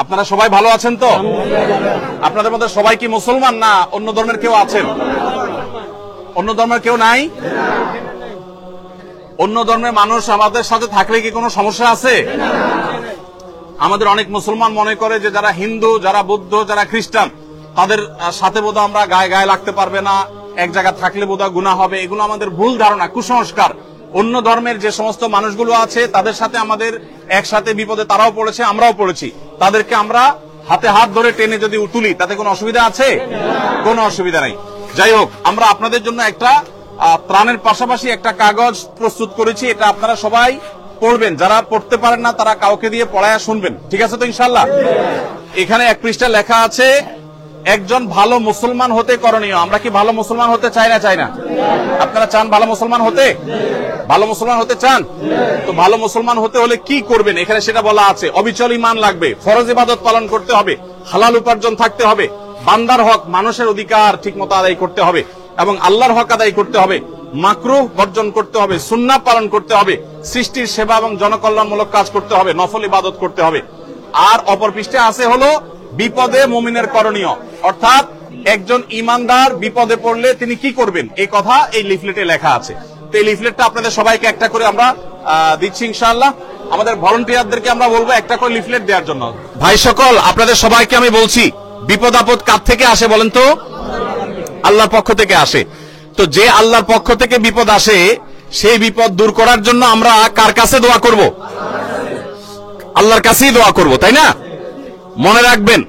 আপনারা সবাই ভালো আছেন তো? আপনাদের মধ্যে সবাই কি মুসলমান না অন্য ধর্মের কেউ আছেন? অন্য ধর্মের কেউ নাই? অন্য ধর্মের মানুষ আমাদের সাথে থাকলে কি কোনো সমস্যা আছে? আমাদের অনেক মুসলমান মনে করে যে যারা হিন্দু, যারা বৌদ্ধ, যারা খ্রিস্টান, তাদের সাথে বোধহয় আমরা গায়ে গায়ে লাগতে পারবে না, এক জায়গায় থাকলে বোধহয় গুনাহ হবে। এগুলো আমাদের ভুল ধারণা, কুসংস্কার। অন্য ধর্মের যে সমস্ত মানুষগুলো আছে তাদের সাথে আমাদের একসাথে বিপদে তারাও পড়েছে, আমরাও পড়েছি। তাদেরকে আমরা হাতে হাত ধরে টেনে যদি তুলি তাতে কোনো অসুবিধা আছে? কোনো অসুবিধা নাই। যাই হোক, আমরা আপনাদের জন্য একটা ত্রাণের পাশাপাশি একটা কাগজ প্রস্তুত করেছি। এটা আপনারা সবাই পড়বেন, যারা পড়তে পারেন না তারা কাউকে দিয়ে পড়ায়া শুনবেন, ঠিক আছে তো ইনশাল্লাহ? এখানে এক পৃষ্ঠা লেখা আছে একজন ভালো মুসলমান হতে করণীয়। আমরা কি ভালো মুসলমান হতে চাই না? আপনারা চান ভালো মুসলমান হতে? ভালো মুসলমান হতে চান তো? ভালো মুসলমান হতে হলে কি করবেন এখানে সেটা বলা আছে। অবিচল ঈমান লাগবে, ফরজ ইবাদত পালন করতে হবে, হালাল উপার্জন থাকতে হবে, বান্দার হক মানুষের অধিকার ঠিকমতো আদায় করতে হবে এবং আল্লাহর হক আদায় করতে হবে, মাকরুহ বর্জন করতে হবে, সুন্নাহ পালন করতে হবে, সৃষ্টির সেবা এবং জনকল্যাণমূলক কাজ করতে হবে, নফল ইবাদত করতে হবে। আর অপর পৃষ্ঠে আছে হলো বিপদে মুমিনের করণীয়, অর্থাৎ একজন ইমানদার বিপদে পড়লে তিনি কি করবেন এই কথা এই লিফলেটে লেখা আছে। তো এই লিফলেটটা আপনাদের সবাইকে একটা করে আমরা দিচ্ছি ইনশাআল্লাহ। আমাদের ভলান্টিয়ারদেরকে আমরা বলবো একটা করে লিফলেট দেওয়ার জন্য। ভাই সকল, আপনাদের সবাইকে আমি বলছি, বিপদ আপদ কার থেকে আসে বলেন তো? আল্লাহর পক্ষ থেকে আসে। তো যে আল্লাহর পক্ষ থেকে বিপদ আসে সেই বিপদ দূর করার জন্য আমরা কার কাছে দোয়া করব? আল্লাহর কাছেই দোয়া করব, তাই না? মনে রাখবেন,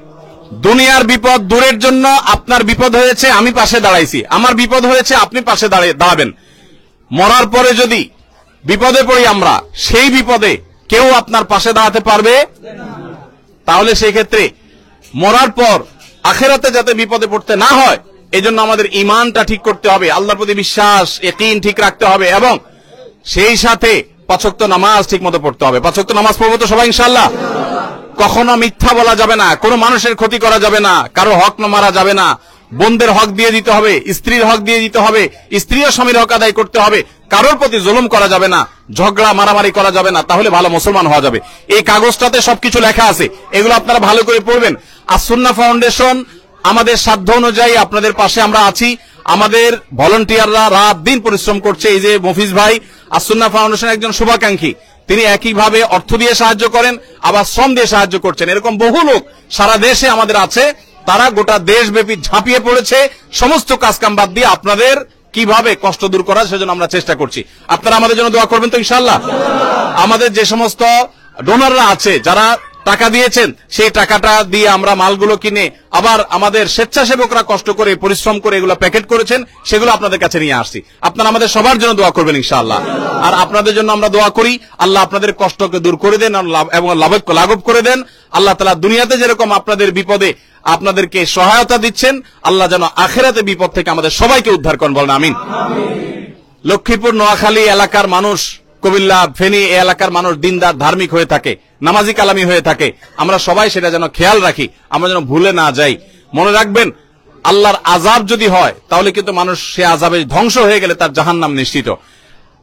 দুনিয়ার বিপদ দূরের জন্য আপনার বিপদ হয়েছে আমি পাশে দাঁড়াইছি, আমার বিপদ হয়েছে আপনি পাশে দাঁড়াবেন। মরার পরে যদি বিপদে পড়ি আমরা, সেই বিপদে কেউ আপনার পাশে দাঁড়াতে পারবে? তাহলে সেই ক্ষেত্রে মরার পর আখিরাতে যাতে বিপদে পড়তে না হয় এই জন্য আমাদের ঈমানটা ঠিক করতে হবে, আল্লাহর প্রতি বিশ্বাস ইয়াকিন ঠিক রাখতে হবে এবং সেই সাথে 5 ওয়াক্ত নামাজ ঠিক মতো পড়তে হবে। 5 ওয়াক্ত নামাজ পড়বো তো সবাই ইনশাআল্লাহ? কখনো মিথ্যা বলা যাবে না, কোনো মানুষের ক্ষতি করা যাবে না, কারো হক মারা যাবে না, বোনদের হক দিয়ে দিতে হবে, স্ত্রীর হক দিয়ে দিতে হবে, স্ত্রীও স্বামীর হক আদায় করতে হবে, কারোর প্রতি জুলুম করা যাবে না, ঝগড়া মারামারি করা যাবে না, তাহলে ভালো মুসলমান হওয়া যাবে। এই কাগজটাতে সবকিছু লেখা আছে, এগুলো আপনারা ভালো করে পড়বেন। আসুন্নাহ ফাউন্ডেশন আমাদের সাধ্য অনুযায়ী আপনাদের পাশে আমরা আছি। আমাদের ভলান্টিয়াররা রাত দিন পরিশ্রম করছে। এই যে মফিজ ভাই আসুন্নাহ ফাউন্ডেশনের একজন শুভাকাঙ্ক্ষী, তিনি একইভাবে অর্থ দিয়ে সাহায্য করেন, আবার শ্রম দিয়ে সাহায্য করছেন। এরকম বহু লোক সারা দেশে আমাদের আছে, তারা গোটা দেশব্যাপী ঝাঁপিয়ে পড়েছে সমস্ত কাজকাম বাদ দিয়ে আপনাদের কিভাবে কষ্ট দূর করা সেজন্য আমরা চেষ্টা করছি। আপনারা আমাদের জন্য দোয়া করবেন তো ইনশাআল্লাহ? আমাদের যে সমস্ত ডোনাররা আছে যারা টাকা দিয়েছেন, সেই টাকাটা দিয়ে আমরা মালগুলো কিনে আবার আমাদের স্বেচ্ছাসেবকরা কষ্ট করে পরিশ্রম করে এগুলো প্যাকেট করেছেন, সেগুলো আপনাদের কাছে নিয়ে আসছি। আপনারা আমাদের সবার জন্য দোয়া করবেন ইনশাআল্লাহ। আর আপনাদের জন্য আমরা দোয়া করি আল্লাহ আপনাদের কষ্টকে দূর করে দেন এবং লাঘব করে দেন। আল্লাহ তাআলা দুনিয়াতে যেরকম আপনাদের বিপদে আপনাদেরকে সহায়তা দিচ্ছেন, আল্লাহ যেন আখিরাতে বিপদ থেকে আমাদের সবাইকে উদ্ধার করেন, বলেন আমিন। লক্ষ্মীপুর নোয়াখালী এলাকার মানুষ, কুমিল্লা ফেনী এই এলাকার মানুষ দিনদার ধার্মিক হয়ে থাকে, নামাজি কালামি হয়ে থাকে। আমরা সবাই সেটা যেন খেয়াল রাখি, আমরা যেন ভুলে না যাই। মনে রাখবেন, আল্লাহর আযাব যদি হয় তাহলে কিন্তু মানুষ সে আযাবে ধ্বংস হয়ে গেলে তার জাহান্নাম নিশ্চিত।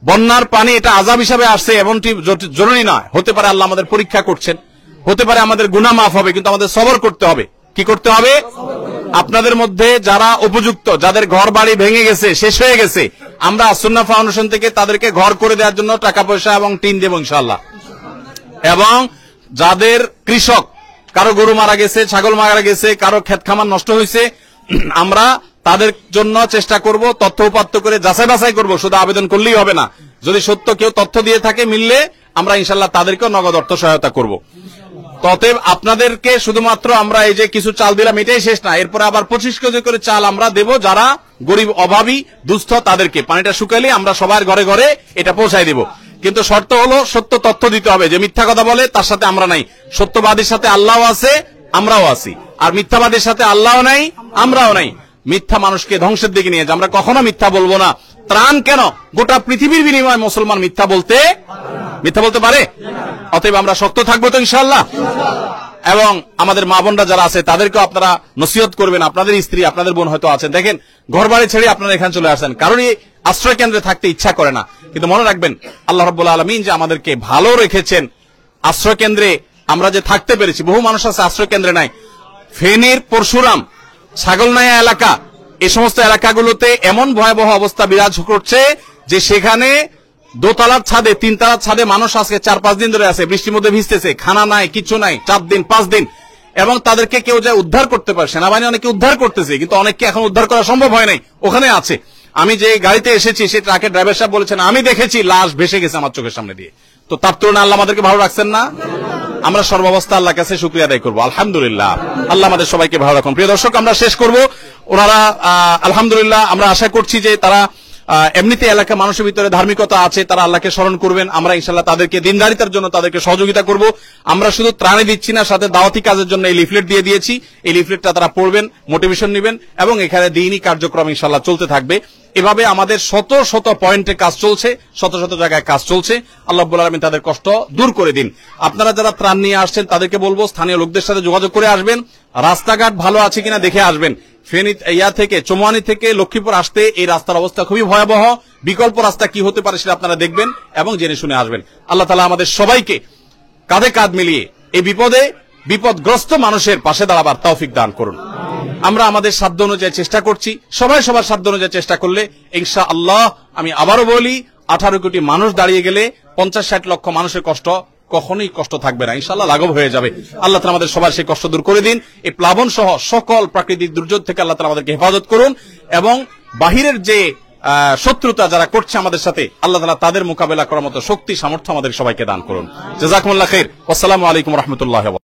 বন্যার পানি এটা আযাব হিসাবে আসছে এমনটি জরুরি নয়, হতে পারে আল্লাহ আমাদের পরীক্ষা করছেন, হতে পারে আমাদের গুনাহ মাফ হবে, কিন্তু আমাদের সবর করতে হবে। কি করতে হবে? আপনাদের মধ্যে যারা উপযুক্ত, যাদের ঘর বাড়ি ভেঙে গেছে, শেষ হয়ে গেছে, আমরা আসুন্নাহ ফাউন্ডেশন থেকে তাদেরকে ঘর করে দেওয়ার জন্য টাকা পয়সা এবং টিন দেব ইনশাআল্লাহ। এবং যাদের কৃষক, কারো গরু মারা গেছে, ছাগল মারা গেছে, কারো ক্ষেত খামার নষ্ট হয়েছে, আমরা তাদের জন্য চেষ্টা করব, তথ্য উপাত্ত করে যাচাই বাছাই করব। শুধু আবেদন করলেই হবে না, যদি সত্য কেউ তথ্য দিয়ে থাকে মিললে আমরা ইনশাআল্লাহ তাদেরকেও নগদ অর্থ সহায়তা করব। ততএব আপনাদেরকে শুধুমাত্র আমরা এই যে কিছু চাল দিলাম এটাই শেষ না, এরপরে আবার 25 কেজি করে চাল আমরা দেব যারা গরিব অভাবী দুস্থ তাদেরকে। পানিটা শুকালে আমরা সবার ঘরে ঘরে এটা পৌঁছাই দেব, কিন্তু শর্ত হলো সত্য তথ্য দিতে হবে। যে মিথ্যা কথা বলে তার সাথে আমরা নাই, সত্যবাদীর সাথে আল্লাহও আছে আমরাও আছি, আর মিথ্যাবাদীর সাথে আল্লাহও নাই আমরাও নাই। মিথ্যা মানুষকে ধ্বংসের দিকে নিয়ে যায়, আমরা কখনো মিথ্যা বলবো না। ত্রাণ কেন, গোটা পৃথিবীর বিনিময়ে মুসলমান মিথ্যা বলতে পারে? অতএব আমরা শক্ত থাকবো তো ইনশাআল্লাহ। এবং আমাদের মা বোনরা যারা আছে তাদেরকেও আপনারা নসিহত করবেন। আপনাদের স্ত্রী, আপনাদের বোন হয়তো আছেন, দেখেন ঘর বাড়ি ছেড়ে আপনারা এখানে চলে আসেন, কারণ এই আশ্রয় কেন্দ্রে থাকতে ইচ্ছা করে না, কিন্তু মনে রাখবেন আল্লাহ রাব্বুল আলামিন যে আমাদেরকে ভালো রেখেছেন, আশ্রয় কেন্দ্রে আমরা যে থাকতে পেরেছি, বহু মানুষ আছে আশ্রয় কেন্দ্রে নাই। ফেনীর পরশুরাম, ছাগলনাইয়া এলাকা, এই সমস্ত এলাকাগুলোতে এমন ভয়াবহ অবস্থা বিরাজ করছে যে সেখানে দোতলার ছাদে, তিনতলার ছাদে মানুষ আজকে 4-5 দিন ধরে আছে, বৃষ্টির মধ্যে ভিজতেছে, খানা নাই, কিছু নাই, 4 দিন 5 দিন, এবং তাদেরকে কেউ যা উদ্ধার করতে পারে। সেনাবাহিনী অনেকে উদ্ধার করতেছে, কিন্তু অনেককে এখন উদ্ধার করা সম্ভব হয় নাই, ওখানে আছে। আমি যে গাড়িতে এসেছি সেই ট্রাকের ড্রাইভার সাহেব বলেছেন, আমি দেখেছি লাশ ভেসে গেছে আমার চোখের সামনে দিয়ে। তো তার তুলনায় আল্লাহ আমাদেরকে ভালো রাখছেন না? আমরা সর্বাবস্থা আল্লাহর কাছে শুকরিয়া আদায় করবো, আলহামদুলিল্লাহ। আল্লাহ আমাদের সবাইকে ভালো রাখুন। প্রিয় দর্শক, আমরা শেষ করব। ওনারা আলহামদুলিল্লাহ, আমরা আশা করছি যে তারা এমনিতে এলাকা মানুষের ভিতরে ধার্মিকতা আছে, তারা আল্লাহকে স্মরণ করবেন। আমরা ইনশাআল্লাহ তাদেরকে দিনদারিতার জন্য তাদেরকে সহযোগিতা করব। আমরা শুধু ত্রাণে দিচ্ছি না, সাথে দাওয়াতি কাজের জন্য এই লিফলেট দিয়ে দিয়েছি। এই লিফলেটটা তারা পড়বেন, মোটিভেশন নেবেন, এবং এখানে দ্বীনি কার্যক্রম ইনশাআল্লাহ চলতে থাকবে। এভাবে আমাদের শত শত পয়েন্টে কাজ চলছে, শত শত জায়গায় কাজ চলছে। আল্লাহ রাব্বুল আলামিন তাদের কষ্ট দূর করে দিন। আপনারা যারা ত্রাণ নিয়ে আসছেন তাদেরকে বলবো স্থানীয় লোকদের সাথে যোগাযোগ করে আসবেন, রাস্তাঘাট ভালো আছে কিনা দেখে আসবেন। ফেনী থেকে চৌমুহানী থেকে লক্ষ্মীপুর আসতে এই রাস্তার অবস্থা খুবই ভয়াবহ। বিকল্প রাস্তা কি হতে পারে সেটা আপনারা দেখবেন এবং জেনে শুনে আসবেন। আল্লাহ তাআলা আমাদের সবাইকে কাঁধে কাঁধ মিলিয়ে এই বিপদগ্রস্ত মানুষের পাশে দাঁড়াবার তৌফিক দান করুন। আমরা আমাদের সাধ্য অনুযায়ী চেষ্টা করছি, সবাই সবার সাধ্য অনুযায়ী চেষ্টা করলে ইনশাআল্লাহ, আমি আবারও বলি, 18 কোটি মানুষ দাঁড়িয়ে গেলে 50-60 লক্ষ মানুষের কষ্ট কখনোই কষ্ট থাকবে না, ইনশাআল্লাহ লাঘব হয়ে যাবে। আল্লাহ তাআলা আমাদের সবার সেই কষ্ট দূর করে দিন। এই প্লাবন সহ সকল প্রাকৃতিক দুর্যোগ থেকে আল্লাহ তাআলা আমাদেরকে হেফাজত করুন, এবং বাহিরের যে শত্রুতা যারা করছে আমাদের সাথে, আল্লাহ তাআলা তাদের মোকাবেলা করার মতো শক্তি সামর্থ্য আমাদের সবাইকে দান করুন। জাযাকুমুল্লাহ খাইর। আসসালামু আলাইকুম ওয়া রাহমাতুল্লাহি ওয়া বারাকাতুহু।